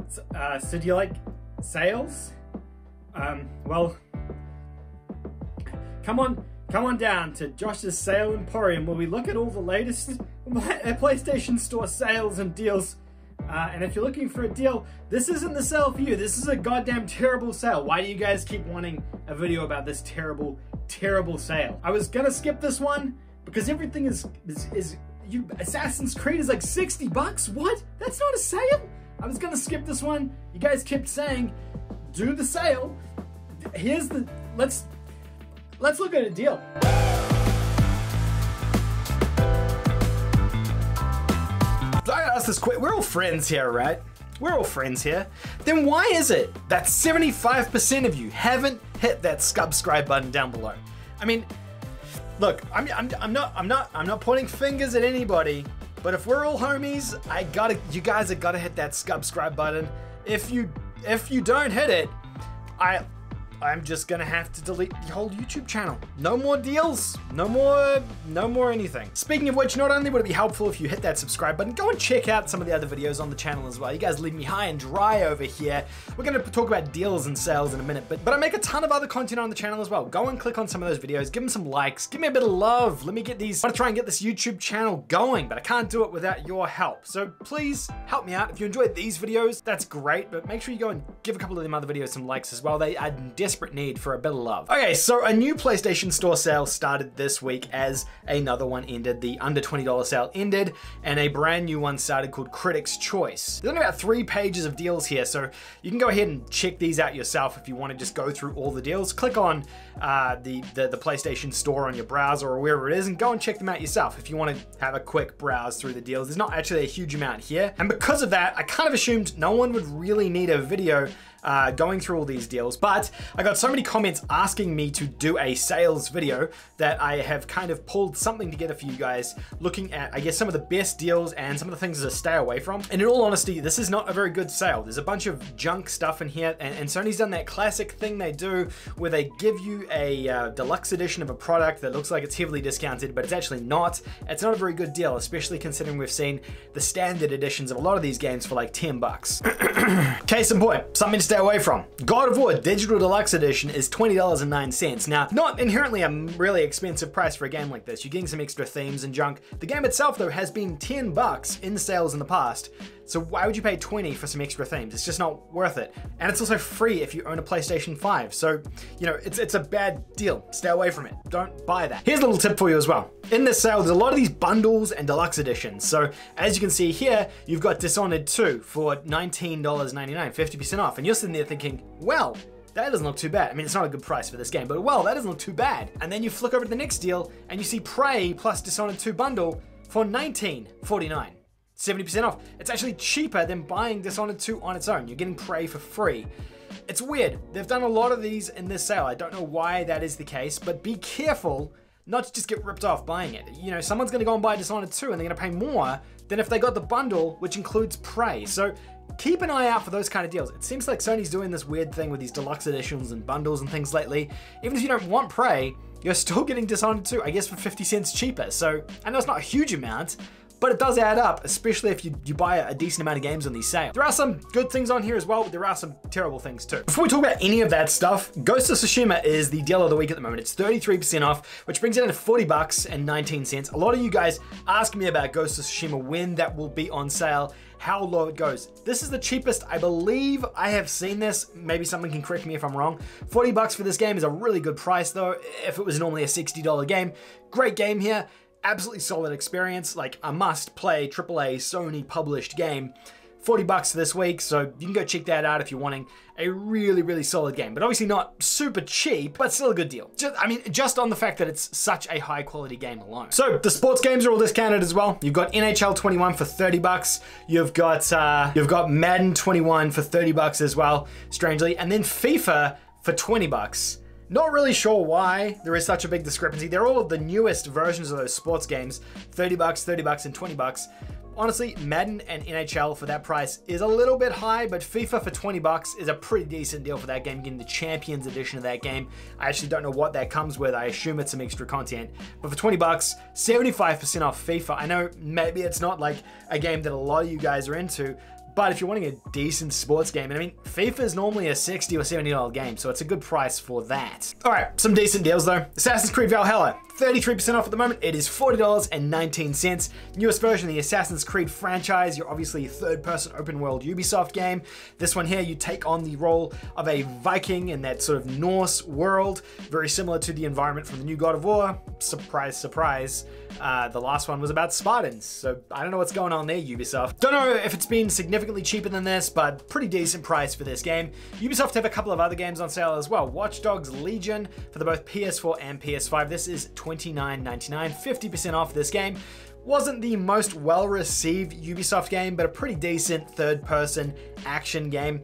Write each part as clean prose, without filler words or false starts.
So do you like sales? Well, come on down to Josh's Sale Emporium, where we look at all the latest PlayStation Store sales and deals. And if you're looking for a deal, this isn't the sale for you. This is a goddamn terrible sale. Why do you guys keep wanting a video about this terrible, terrible sale? I was gonna skip this one because everything is Assassin's Creed is like 60 bucks. What? That's not a sale? I was gonna skip this one. You guys kept saying, do the sale. Here's the, let's look at a deal. I gotta ask this quick, we're all friends here, right? We're all friends here. Then why is it that 75% of you haven't hit that subscribe button down below? I mean, look, I'm not pointing fingers at anybody, but if we're all homies, you guys have gotta hit that subscribe button. If you don't hit it, I'm just gonna have to delete the whole YouTube channel. No more deals, no more anything. Speaking of which, not only would it be helpful if you hit that subscribe button, go and check out some of the other videos on the channel as well. You guys leave me high and dry over here. We're gonna talk about deals and sales in a minute, but I make a ton of other content on the channel as well. Go and click on some of those videos, give them some likes, give me a bit of love. Let me get these, I wanna try and get this YouTube channel going, but I can't do it without your help. So please help me out. If you enjoyed these videos, that's great, but make sure you go and give a couple of them other videos some likes as well. They are in desperate need for a bit of love. Okay, so a new PlayStation Store sale started this week as another one ended. The under $20 sale ended and a brand new one started called Critics' Choice. There's only about 3 pages of deals here, so you can go ahead and check these out yourself if you want to just go through all the deals. Click on the PlayStation Store on your browser or wherever it is and go and check them out yourself if you want to have a quick browse through the deals. There's not actually a huge amount here, and because of that, I kind of assumed no one would really need a video going through all these deals, but I got so many comments asking me to do a sales video that I have kind of pulled something together for you guys, looking at, I guess, some of the best deals and some of the things to stay away from. And in all honesty, this is not a very good sale. There's a bunch of junk stuff in here, and Sony's done that classic thing they do where they give you a deluxe edition of a product that looks like it's heavily discounted, but it's actually not. It's not a very good deal, especially considering we've seen the standard editions of a lot of these games for like 10 bucks. Case in point, something to stay away from. God of War Digital Deluxe Edition is $20.09. Now, not inherently a really expensive price for a game like this. You're getting some extra themes and junk. The game itself, though, has been 10 bucks in sales in the past. So why would you pay 20 for some extra themes? It's just not worth it. And it's also free if you own a PlayStation 5. So, you know, it's a bad deal. Stay away from it. Don't buy that. Here's a little tip for you as well. In this sale, there's a lot of these bundles and deluxe editions. So as you can see here, you've got Dishonored 2 for $19.99, 50% off. And you're sitting there thinking, well, that doesn't look too bad. I mean, it's not a good price for this game, but well, that doesn't look too bad. And then you flick over to the next deal and you see Prey plus Dishonored 2 bundle for $19.49. 70% off. It's actually cheaper than buying Dishonored 2 on its own. You're getting Prey for free. It's weird. They've done a lot of these in this sale. I don't know why that is the case, but be careful not to just get ripped off buying it. You know, someone's gonna go and buy Dishonored 2 and they're gonna pay more than if they got the bundle, which includes Prey. So keep an eye out for those kind of deals. It seems like Sony's doing this weird thing with these deluxe editions and bundles and things lately. Even if you don't want Prey, you're still getting Dishonored 2, I guess for 50 cents cheaper. So I know it's not a huge amount, but it does add up, especially if you buy a decent amount of games on these sales. There are some good things on here as well, but there are some terrible things too. Before we talk about any of that stuff, Ghost of Tsushima is the deal of the week at the moment. It's 33% off, which brings it into 40 bucks and 19 cents. A lot of you guys ask me about Ghost of Tsushima, when that will be on sale, how low it goes. This is the cheapest I believe I have seen this. Maybe someone can correct me if I'm wrong. 40 bucks for this game is a really good price though. If it was normally a $60 game, great game here. Absolutely solid experience, like a must-play AAA Sony published game. 40 bucks this week, so you can go check that out if you're wanting a really, really solid game. But obviously not super cheap, but still a good deal. Just on the fact that it's such a high quality game alone. So the sports games are all discounted as well. You've got NHL 21 for 30 bucks. You've got Madden 21 for 30 bucks as well, strangely, and then FIFA for 20 bucks. Not really sure why there is such a big discrepancy. They're all of the newest versions of those sports games. 30 bucks, 30 bucks, and 20 bucks. Honestly, Madden and NHL for that price is a little bit high, but FIFA for 20 bucks is a pretty decent deal for that game, getting the Champions edition of that game. I actually don't know what that comes with. I assume it's some extra content. But for 20 bucks, 75% off FIFA. I know maybe it's not like a game that a lot of you guys are into, But if you're wanting a decent sports game, and I mean, FIFA is normally a $60 or $70 game, so it's a good price for that. All right, some decent deals though. Assassin's Creed Valhalla, 33% off at the moment. It is $40.19. Newest version of the Assassin's Creed franchise. You're obviously a third-person open-world Ubisoft game. This one here, you take on the role of a Viking in that sort of Norse world, very similar to the environment from the new God of War. Surprise, surprise. The last one was about Spartans, so I don't know what's going on there, Ubisoft. Don't know if it's been significantly cheaper than this, but pretty decent price for this game. Ubisoft have a couple of other games on sale as well. Watch Dogs Legion for the both PS4 and PS5. This is $29.99, 50% off this game. Wasn't the most well-received Ubisoft game, but a pretty decent third-person action game.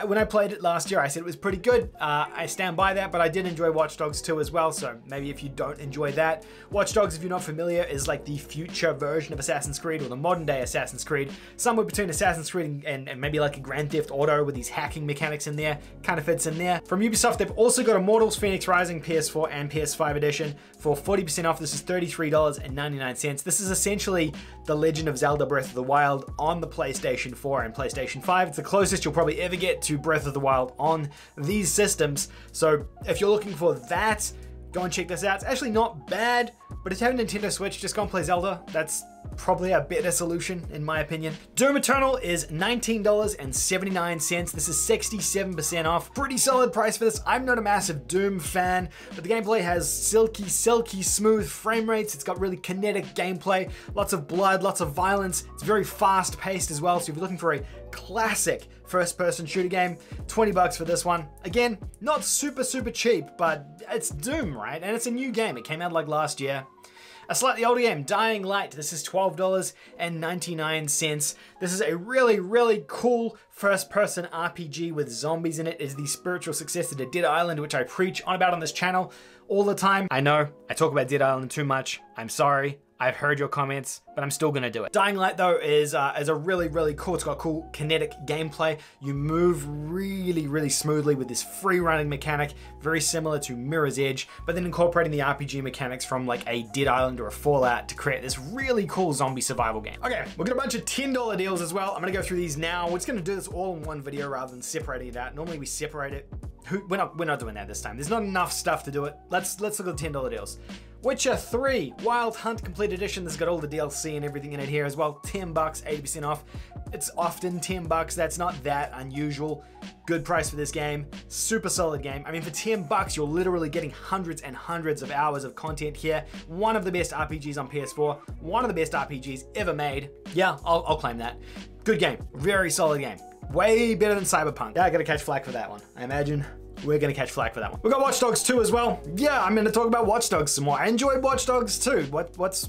When I played it last year, I said it was pretty good. I stand by that, but I did enjoy Watch Dogs 2 as well, so maybe if you don't enjoy that. Watch Dogs, if you're not familiar, is like the future version of Assassin's Creed, or the modern-day Assassin's Creed. Somewhere between Assassin's Creed and maybe like a Grand Theft Auto with these hacking mechanics in there. Kind of fits in there. From Ubisoft, they've also got Immortals Phoenix Rising PS4 and PS5 edition for 40% off. This is $33.99. This is essentially The Legend of Zelda Breath of the Wild on the PlayStation 4 and PlayStation 5. It's the closest you'll probably ever get to Breath of the Wild on these systems. So if you're looking for that, go and check this out. It's actually not bad, but if you have a Nintendo Switch, just go and play Zelda. That's probably a better solution in my opinion. Doom Eternal is $19.79. This is 67% off. Pretty solid price for this. I'm not a massive Doom fan, but the gameplay has silky smooth frame rates. It's got really kinetic gameplay, lots of blood, lots of violence. It's very fast paced as well. So if you're looking for a classic first-person shooter game, 20 bucks for this one. Again, not super cheap, but it's Doom, right? And it's a new game. It came out like last year. A slightly older game, Dying Light. This is $12.99. This is a really cool first-person RPG with zombies in it. It is the spiritual successor to Dead Island, which I preach on about on this channel all the time. I know, I talk about Dead Island too much. I'm sorry. I've heard your comments, but I'm still gonna do it. Dying Light though is a really cool, it's got cool kinetic gameplay. You move really smoothly with this free running mechanic, very similar to Mirror's Edge, but then incorporating the RPG mechanics from like a Dead Island or a Fallout to create this really cool zombie survival game. Okay, we've got a bunch of $10 deals as well. I'm gonna go through these now. We're just gonna do this all in one video rather than separating it out. Normally we separate it. We're not doing that this time. There's not enough stuff to do it. Let's look at the $10 deals. Witcher 3 Wild Hunt Complete Edition. This has got all the DLC and everything in it here as well. 10 bucks, 80% off. It's often 10 bucks. That's not that unusual. Good price for this game. Super solid game. I mean, for 10 bucks, you're literally getting hundreds and hundreds of hours of content here. One of the best RPGs on PS4. One of the best RPGs ever made. Yeah, I'll claim that. Good game. Very solid game. Way better than Cyberpunk. Yeah, I gotta catch flack for that one. I imagine we're gonna catch flack for that one. We've got Watch Dogs 2 as well. Yeah, I'm gonna talk about Watch Dogs some more. I enjoyed Watch Dogs 2. What's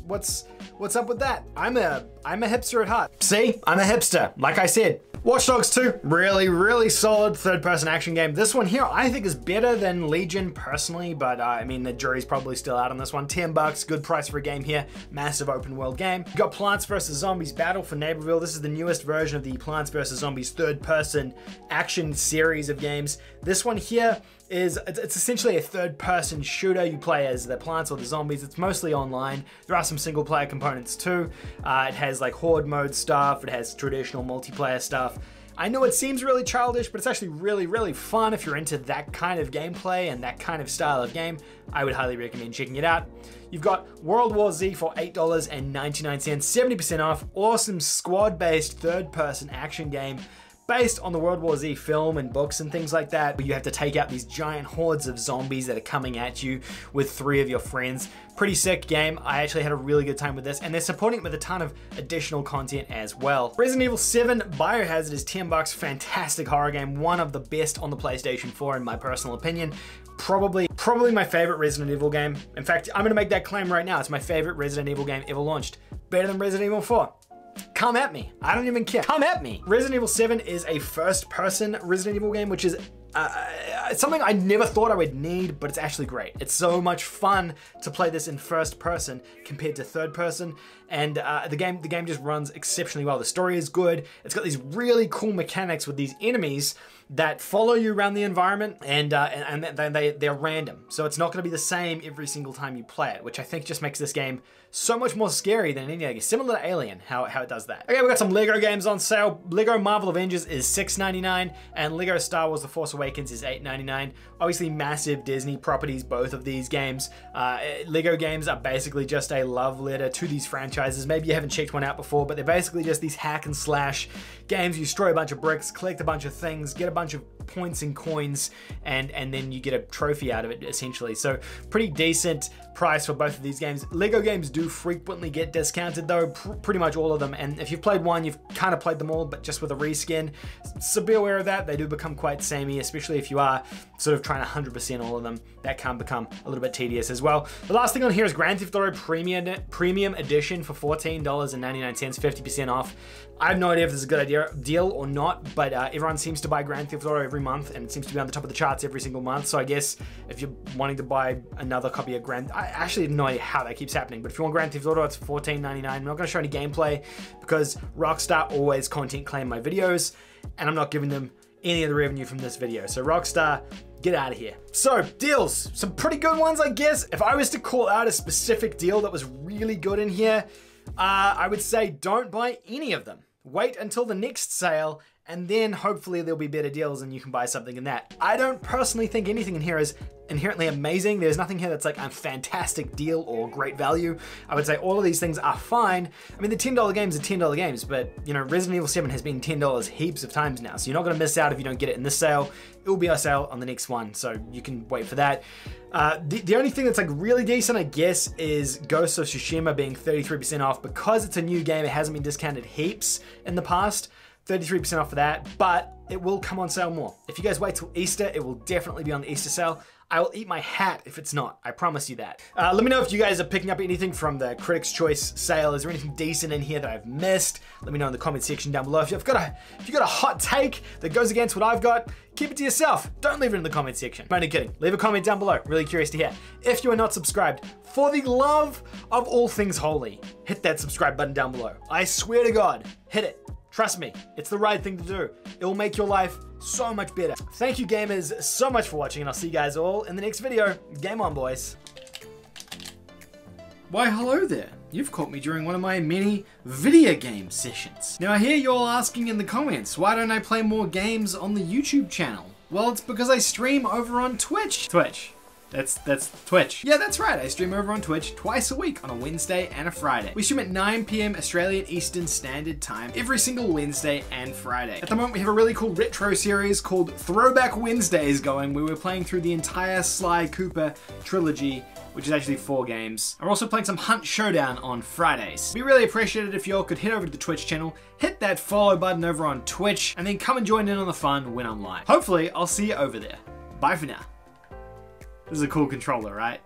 up with that? I'm a hipster at heart. See, I'm a hipster, like I said. Watch Dogs 2, really solid third-person action game. This one here, I think is better than Legion personally, but I mean, the jury's probably still out on this one. 10 bucks, good price for a game here. Massive open world game. You've got Plants vs. Zombies Battle for Neighborville. This is the newest version of the Plants vs. Zombies third-person action series of games. This one here it's essentially a third-person shooter. You play as the plants or the zombies. It's mostly online. There are some single-player components too. It has like horde mode stuff. It has traditional multiplayer stuff. I know it seems really childish, but it's actually really fun if you're into that kind of gameplay and that kind of style of game. I would highly recommend checking it out. You've got World War Z for $8.99, 70% off. Awesome squad-based third-person action game based on the World War Z film and books and things like that, where you have to take out these giant hordes of zombies that are coming at you with 3 of your friends. Pretty sick game. I actually had a really good time with this, and they're supporting it with a ton of additional content as well. Resident Evil 7 Biohazard is 10 bucks. Fantastic horror game. One of the best on the PlayStation 4 in my personal opinion. Probably my favorite Resident Evil game. In fact, I'm gonna make that claim right now. It's my favorite Resident Evil game ever launched. Better than Resident Evil 4. Come at me. I don't even care. Come at me. Resident Evil 7 is a first-person Resident Evil game, which is It's something I never thought I would need, but it's actually great. It's so much fun to play this in first person compared to third person, and the game just runs exceptionally well. The story is good. It's got these really cool mechanics with these enemies that follow you around the environment, and they're random. So it's not going to be the same every single time you play it, which I think just makes this game so much more scary than any other game. Similar to Alien, how it does that. Okay, we got some Lego games on sale. Lego Marvel Avengers is $6.99, and Lego Star Wars The Force Awakens is $8.99. Obviously massive Disney properties, both of these games. Lego games are basically just a love letter to these franchises. Maybe you haven't checked one out before, but they're basically just these hack and slash games. You destroy a bunch of bricks, collect a bunch of things, get a bunch of points and coins, and then you get a trophy out of it, essentially. So pretty decent price for both of these games. Lego games do frequently get discounted though, pretty much all of them, and if you've played one, you've kind of played them all, but just with a reskin. So be aware of that. They do become quite samey, especially if you are sort of trying to 100% all of them. That can become a little bit tedious as well. The last thing on here is Grand Theft Auto Premium Edition for $14.99, 50% off. I have no idea if this is a good deal or not, but everyone seems to buy Grand Theft Auto every month, and it seems to be on the top of the charts every single month. So I guess if you're wanting to buy another copy of I actually have no idea how that keeps happening, but if you want Grand Theft Auto, it's $14.99. I'm not going to show any gameplay because Rockstar always content claim my videos, and I'm not giving them any of the revenue from this video. So Rockstar, get out of here. So deals, some pretty good ones, I guess. If I was to call out a specific deal that was really good in here, I would say don't buy any of them. Wait until the next sale, and then hopefully there'll be better deals and you can buy something in that. I don't personally think anything in here is inherently amazing. There's nothing here that's like a fantastic deal or great value. I would say all of these things are fine. I mean, the $10 games are $10 games, but you know, Resident Evil 7 has been $10 heaps of times now, so you're not gonna miss out if you don't get it in this sale. It will be on sale on the next one, so you can wait for that. The only thing that's like really decent, I guess, is Ghost of Tsushima being 33% off. Because it's a new game, it hasn't been discounted heaps in the past. 33% off for that, but it will come on sale more. If you guys wait till Easter, it will definitely be on the Easter sale. I will eat my hat if it's not. I promise you that. Let me know if you guys are picking up anything from the Critics' Choice sale. Is there anything decent in here that I've missed? Let me know in the comment section down below. If you've got a hot take that goes against what I've got, keep it to yourself. Don't leave it in the comment section. I'm only kidding. Leave a comment down below. Really curious to hear. If you are not subscribed, for the love of all things holy, hit that subscribe button down below. I swear to God, hit it. Trust me, it's the right thing to do. It will make your life so much better. Thank you gamers so much for watching, and I'll see you guys all in the next video. Game on, boys. Why hello there. You've caught me during one of my many video game sessions. Now I hear you all asking in the comments, why don't I play more games on the YouTube channel? Well, it's because I stream over on Twitch. That's Twitch. Yeah, that's right. I stream over on Twitch twice a week on a Wednesday and a Friday. We stream at 9 PM Australian Eastern Standard Time every single Wednesday and Friday. At the moment, we have a really cool retro series called Throwback Wednesdays going, where we're playing through the entire Sly Cooper trilogy, which is actually 4 games. I'm also playing some Hunt Showdown on Fridays. We really appreciate it if y'all could head over to the Twitch channel, hit that follow button over on Twitch, and then come and join in on the fun when I'm live. Hopefully, I'll see you over there. Bye for now. This is a cool controller, right?